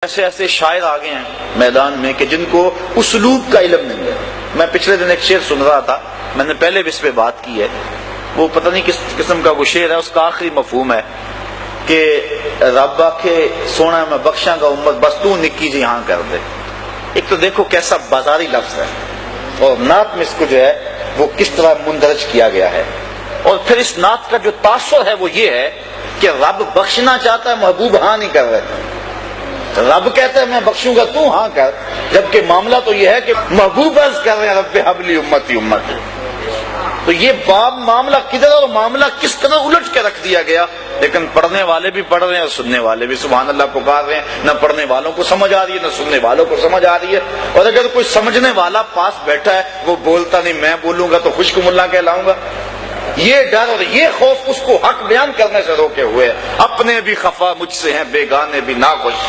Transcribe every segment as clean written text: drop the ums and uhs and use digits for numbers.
ایسے ایسے شاعر آ گئے ہیں میدان میں کہ جن کو اسلوب کا علم نہیں ہے۔ میں پچھلے دن ایک شعر سن رہا تھا، میں نے پہلے بھی اس پہ بات کی ہے، وہ پتہ نہیں کس قسم کا وہ شعر ہے، اس کا آخری مفہوم ہے کہ رب آکھے سونا میں بخشاں گا امت بس تو نکی جی ہاں کر دے۔ ایک تو دیکھو کیسا بازاری لفظ ہے، اور نعت میں اس کو جو ہے وہ کس طرح مندرج کیا گیا ہے، اور پھر اس نعت کا جو تاثر ہے وہ یہ ہے کہ رب بخشنا چاہتا ہے، محبوب ہاں نہیں کر رہے۔ رب کہتا ہے میں بخشوں گا تو ہاں کر، جبکہ معاملہ تو یہ ہے کہ محبوب عرض کر رہے ہیں رب حبلی امتی امتی۔ تو یہ باب معاملہ کدھر اور معاملہ کس طرح الٹ کے رکھ دیا گیا، لیکن پڑھنے والے بھی پڑھ رہے ہیں اور سننے والے بھی سبحان اللہ پکار رہے ہیں، نہ پڑھنے والوں کو سمجھ آ رہی ہے نہ سننے والوں کو سمجھ آ رہی ہے، اور اگر کوئی سمجھنے والا پاس بیٹھا ہے وہ بولتا نہیں، میں بولوں گا تو خشک ملا کہلاؤں گا۔ یہ ڈر اور یہ خوف اس کو حق بیان کرنے سے روکے ہوئے ہے۔ اپنے بھی خفا مجھ سے ہیں بیگانے بھی ناخوش،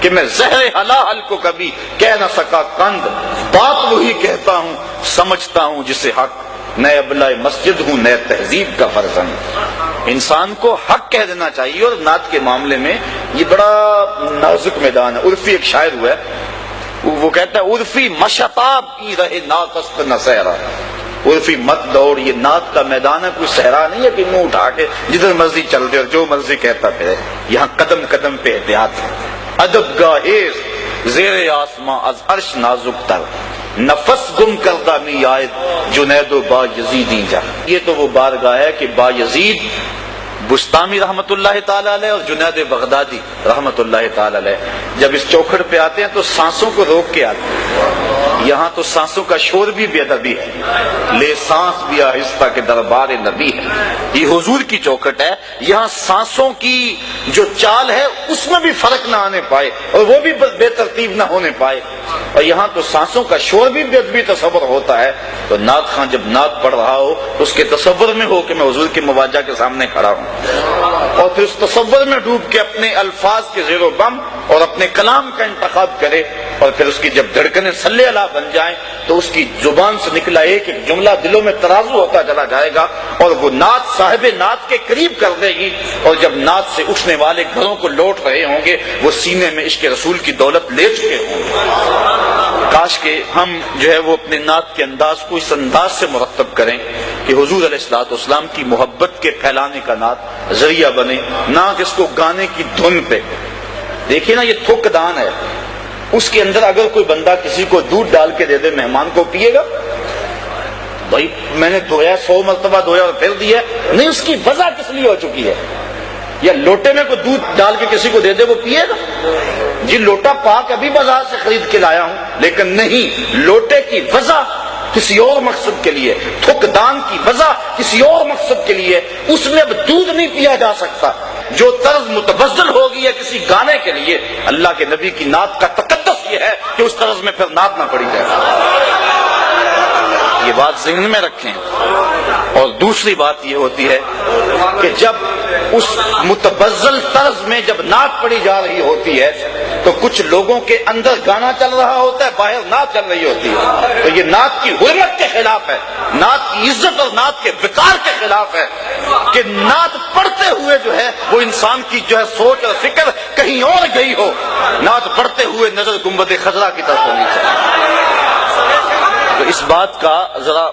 کہ میں زہر حلال کو کبھی کہہ نہ سکا قند، بات وہی کہتا ہوں سمجھتا ہوں جسے حق، نئے ابلہ مسجد ہوں نئے تہذیب کا فرزند۔ انسان کو حق کہہ دینا چاہیے، اور نعت کے معاملے میں یہ بڑا نازک میدان ہے۔ عرفی ایک شاعر ہوا ہے، وہ کہتا ہے عرفی مشتاب کی رہے ناقص نہ صحرا، عرفی مت دوڑ، یہ نعت کا میدان ہے، کوئی صحرا نہیں ہے کہ منہ اٹھا کے جدھر مرضی چل دے اور جو مرضی کہتا پھرے، یہاں قدم قدم پہ احتیاط ہے۔ ادب گاہیز زیر آسماں از عرش نازک تر، نفس گم کردہ می آئد جنید و با یزیدی جا۔ یہ تو وہ بارگاہ ہے کہ با یزید بستامی رحمت اللہ تعالی علیہ اور جنید بغدادی رحمت اللہ تعالی علیہ جب اس چوکھٹ پہ آتے ہیں تو سانسوں کو روک کے آتے ہیں۔ یہاں تو سانسوں کا شور بھی بے ادبی ہے، لے سانس بھی آہستہ کے دربار نبی ہے۔ یہ حضور کی چوکھٹ ہے، یہاں سانسوں کی جو چال ہے اس میں بھی فرق نہ آنے پائے اور وہ بھی بے ترتیب نہ ہونے پائے، اور یہاں تو سانسوں کا شور بھی بے ادبی تصور ہوتا ہے۔ تو نعت خواں جب نعت پڑھ رہا ہو تو اس کے تصور میں ہو کہ میں حضور کے مواجہ کے سامنے کھڑا ہوں، اور پھر اس تصور میں ڈوب کے اپنے الفاظ کے زیر و بم اور اپنے کلام کا انتخاب کرے، اور پھر اس کی جب دھڑکنیں صلی اللہ بن جائیں تو اس کی زبان سے نکلا ایک ایک جملہ دلوں میں ترازو ہوتا چلا جائے گا، اور وہ نعت صاحب نعت کے قریب کر دے گی، اور جب نعت سے اٹھنے والے گھروں کو لوٹ رہے ہوں گے وہ سینے میں عشق رسول کی دولت لے چکے ہوں گے۔ کاش کہ ہم جو ہے وہ اپنے نعت کے انداز کو اس انداز سے مرتب کریں کہ حضور علیہ الصلوۃ والسلام کی محبت کے پھیلانے کا نعت ذریعہ بنے، نہ کہ اس کو گانے کی دھن پہ۔ دیکھیے نا، یہ تھوک دان ہے، اس کے اندر اگر کوئی بندہ کسی کو دودھ ڈال کے دے دے مہمان کو، پیے گا؟ بھائی میں نے دھویا 100 مرتبہ دھویا اور پھر دیا نہیں، اس کی وجہ کس لیے ہو چکی ہے؟ یا لوٹے میں کوئی دودھ ڈال کے کسی کو دے دے وہ پیے گا؟ جی لوٹا پاک ابھی بازار سے خرید کے لایا ہوں، لیکن نہیں، لوٹے کی وجہ کسی اور مقصد کے لیے، تھک دان کی وجہ کسی اور مقصد کے لیے، اس میں اب دودھ نہیں پیا جا سکتا۔ جو طرز متبذل ہوگی ہے کسی گانے کے لیے، اللہ کے نبی کی نعت کا تقدس یہ ہے کہ اس طرز میں پھر نعت نہ پڑی جائے۔ یہ بات ذہن میں رکھیں۔ اور دوسری بات یہ ہوتی ہے کہ جب اس متبذل طرز میں جب نعت پڑی جا رہی ہوتی ہے تو کچھ لوگوں کے اندر گانا چل رہا ہوتا ہے، باہر نعت چل رہی ہوتی ہے، تو یہ نعت کی حرمت کے خلاف ہے، نعت کی عزت اور نعت کے وقار کے خلاف ہے کہ نعت پڑھتے ہوئے جو ہے وہ انسان کی جو ہے سوچ اور فکر کہیں اور گئی ہو، نعت پڑھتے ہوئے نظر گنبد خضرا کی طرف ہونی چاہیے۔ تو اس بات کا ذرا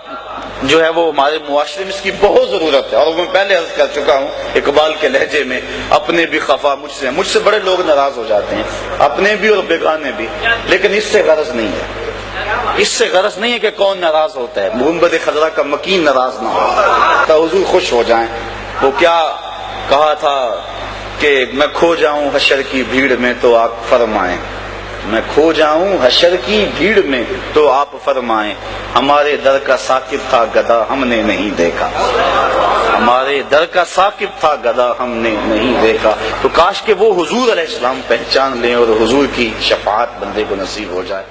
جو ہے وہ ہمارے معاشرے میں اس کی بہت ضرورت ہے، اور میں پہلے عرض کر چکا ہوں اقبال کے لہجے میں، اپنے بھی خفا مجھ سے بڑے لوگ ناراض ہو جاتے ہیں، اپنے بھی اور بیگانے بھی، لیکن اس سے غرض نہیں ہے، اس سے غرض نہیں ہے کہ کون ناراض ہوتا ہے، گنبد خضرا کا مکین ناراض نہ ہو تو حضور خوش ہو جائیں۔ وہ کیا کہا تھا کہ میں کھو جاؤں حشر کی بھیڑ میں تو آپ فرمائیں، میں کھو جاؤں حشر کی بھیڑ میں تو آپ فرمائیں، ہمارے در کا ثاقب تھا گدا ہم نے نہیں دیکھا، ہمارے در کا ثاقب تھا گدا ہم نے نہیں دیکھا۔ تو کاش کہ وہ حضور علیہ السلام پہچان لیں اور حضور کی شفاعت بندے کو نصیب ہو جائے۔